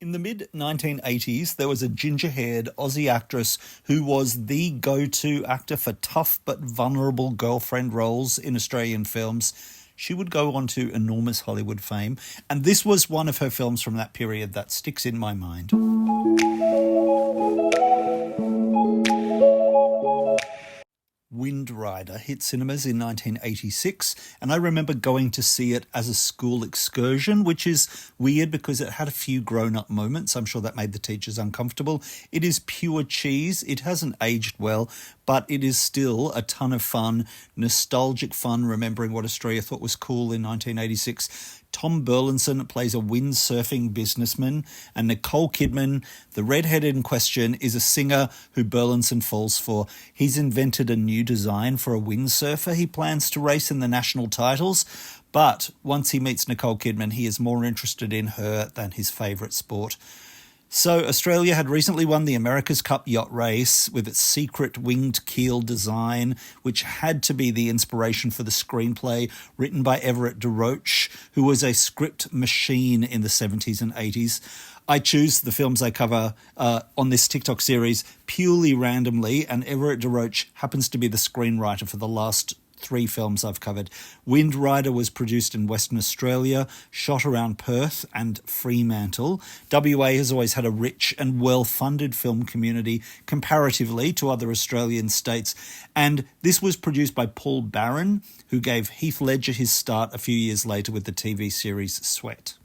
In the mid-1980s, there was a ginger-haired Aussie actress who was the go-to actor for tough but vulnerable girlfriend roles in Australian films. She would go on to enormous Hollywood fame, and this was one of her films from that period that sticks in my mind. Windrider hit cinemas in 1986, and I remember going to see it as a school excursion, which is weird because it had a few grown-up moments. I'm sure that made the teachers uncomfortable. It is pure cheese. It hasn't aged well, but it is still a ton of fun, nostalgic fun, remembering what Australia thought was cool in 1986. Tom Burlinson plays a windsurfing businessman, and Nicole Kidman, the redheaded in question, is a singer who Burlinson falls for. He's invented a new design for a windsurfer he plans to race in the national titles, but once he meets Nicole Kidman, he is more interested in her than his favourite sport. So Australia had recently won the America's Cup yacht race with its secret winged keel design, which had to be the inspiration for the screenplay written by Everett de Roche, who was a script machine in the 70s and 80s. I choose the films I cover on this TikTok series purely randomly, and Everett de Roche happens to be the screenwriter for the last 3 films I've covered. Windrider was produced in Western Australia, shot around Perth and Fremantle. WA has always had a rich and well-funded film community comparatively to other Australian states, and this was produced by Paul Barron, who gave Heath Ledger his start a few years later with the TV series Sweat.